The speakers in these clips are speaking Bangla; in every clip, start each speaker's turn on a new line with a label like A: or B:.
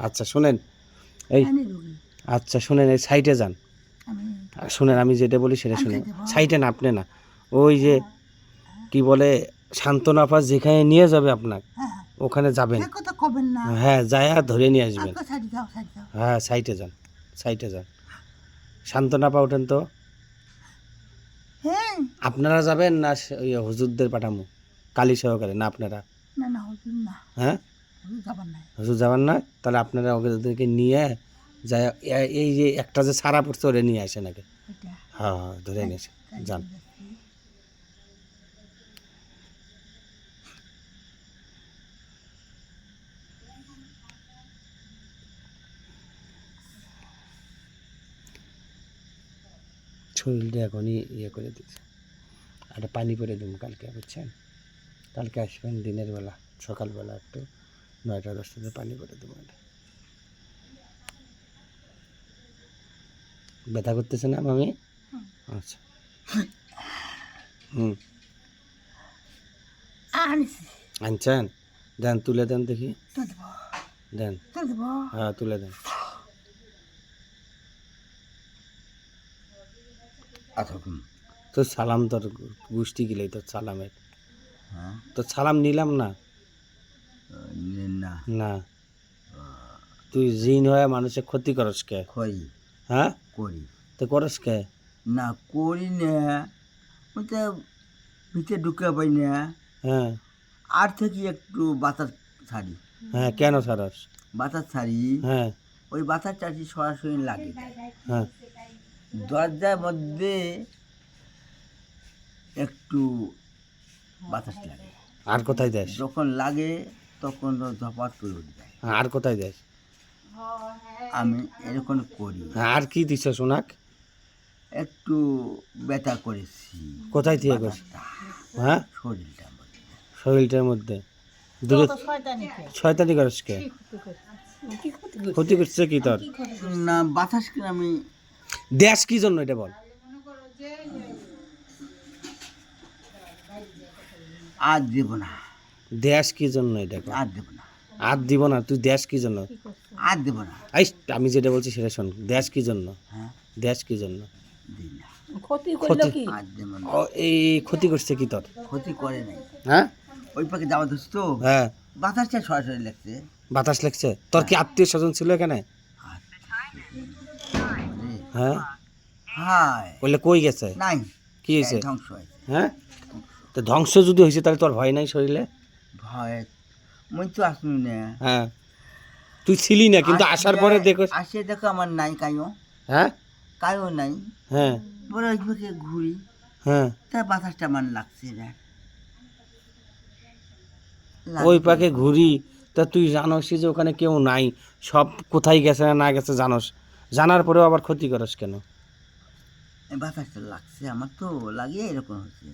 A: আচ্ছা শুনেন, এই আচ্ছা শুনেন, এই সাইডে যান, শুনেন আমি যেটা বলি সেটা শুনেন। সাইডে না, আপনি না, ওই যে কি বলে সান্ত্বনা আপাস যেখানে নিয়ে যাবে আপনার, ওখানে যাবেন। হ্যাঁ, যায় আর ধরে নিয়ে আসবেন। হ্যাঁ, সাইডে যান, সাইডে যান। সান্ত্বনা পা ওঠেন তো। আপনারা যাবেন না ওই হুজুরদের পাঠামো কালী সহকারে? না আপনারা? হ্যাঁ, হুজুর যাবেন না? তাহলে আপনারা ওদেরকে নিয়ে যায়, এই যে একটা যে সারা পড়ছে ওরে নিয়ে আসেন আগে। হ্যাঁ হ্যাঁ, ধরে নিয়ে আসেন, যান। শরীরটা এখনই ইয়ে করে দিচ্ছে, একটা পানি করে দেবো কালকে, বুঝছেন? কালকে আসবেন দিনের বেলা, সকালবেলা একটু 9টা-10টাতে পানি করে দেবো। এটা ব্যথা করতেছে না মামি? আচ্ছা, হুম, আনছেন? দেন, তুলে দেন দেখি, দেন। হ্যাঁ, তুলে দেন। তো সালাম তোর গোষ্ঠী গেলেই তোর সালামের, তো সালাম নিলাম না। না, তুই জিন হয়ে মানুষের ক্ষতি করস কে? হ্যাঁ, করি তো, করস কে? না করি না, ওটা ভিতরে ঢুকে পাই না। হ্যাঁ, আর থেকে একটু বাতাস ছাড়ি। হ্যাঁ, কেন ছাড়স? বাতাস ছাড়ি, হ্যাঁ, ওই বাতাস চাষি সরাসরি লাগে। হ্যাঁ, দরজার মধ্যে একটু বাতাস লাগে। আর কোথায় দেশ? যখন লাগে তখন ধপাত করে উঠে যায়। আর কোথায় দেশ? আমি এরকম করি। আর কি দিছ সোনাক? একটু ব্যথা করেছি। কোথায় থেকে করছি? হ্যাঁ, শরীরটার মধ্যে। দূরে শয়তানি করছ কে? ক্ষতি করছে কি তোর? না, বাতাস কি আমি দেশ কি জন্য এটা বল? আর দেব না। দেশ কি জন্য এটা? আর দেব না। আর দিব না? তুই দেশ কি জন্য? আর দেব না। আমি যেটা বলছি সেটা শোন। দেশ কি জন্য? হ্যাঁ, দেশ কি জন্য? ক্ষতি করলো কি? এই ক্ষতি করছে কি তোর? ক্ষতি করে নাই। হ্যাঁ, ওই পাকে যাওয়া দোষ তো। হ্যাঁ, বাতাসটা সরাসরি লাগছে। বাতাস লাগছে? তোর কি আত্মীয় স্বজন ছিল এখানে? হ্যাঁ, হাই বললে কই গেছে? নাই, কি হয়েছে? ধ্বংস হয়েছে। হ্যাঁ, তো ধ্বংস যদি হয়েছে তাহলে তোর ভয় নাই শরীরে? ভয় মই তো আসুন না। হ্যাঁ, তুই ছিলি না, কিন্তু আসার পরে দেখো, আসে দেখো আমার নাই কাইও। হ্যাঁ, কাইও নাই। হ্যাঁ, বড় ওইদিকে ঘুরি। হ্যাঁ, তা বাতাসটা মান লাগছে রে, ওই পাকে ঘুরি। তা তুই জানোস যে ওখানে কেউ নাই, সব কোথায় গেছে না গেছে জানোস, জানার পরেও আবার ক্ষতি করস কেন? বাতাসটা লাগছে আমার, তো লাগিয়ে এরকম হচ্ছে,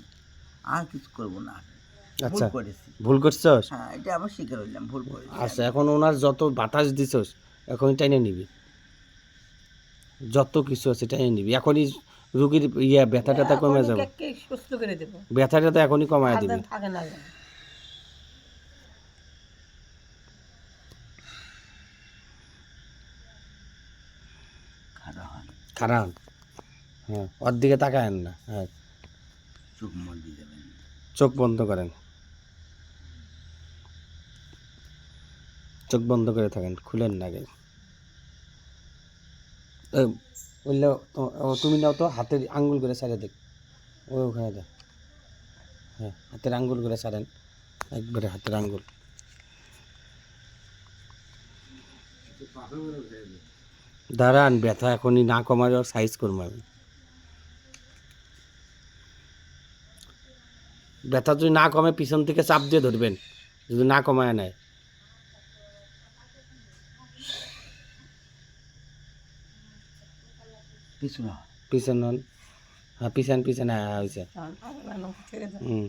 A: আর কিছু করবো না। আচ্ছা, ভুল করছস? হ্যাঁ, এটা আবার স্বীকার হইলাম, ভুল করেছি। আচ্ছা, এখন ওনার যত বাতাস দিছস এখন টাইনে নিবি, যত কিছু আছে টাইনে নিবি এখনই। রুগীর ব্যথা ট্যাথা কমে যাবে, ব্যথা ট্যাথা এখনই কমায় দিবি। খারাপ, হ্যাঁ, ওর দিকে তাকায়েন না। হ্যাঁ, চোখ বন্ধ করেন, চোখ বন্ধ করে থাকেন, খুলেন না আগে। বললে তুমি নাও তো, হাতের আঙ্গুল করে সারে দেখ, ওখানে দেখ। হ্যাঁ, হাতের আঙ্গুল করে সারেন, একবারে হাতের আঙ্গুল। দাঁড়ান, ব্যথা এখনই না কমার সাইজ করবো আমি। ব্যথা যদি না কমে পিছন থেকে চাপ দিয়ে ধরবেন, যদি না কমায় নেয়। পিছন হন, হ্যাঁ, পিছন হয়েছে। হুম,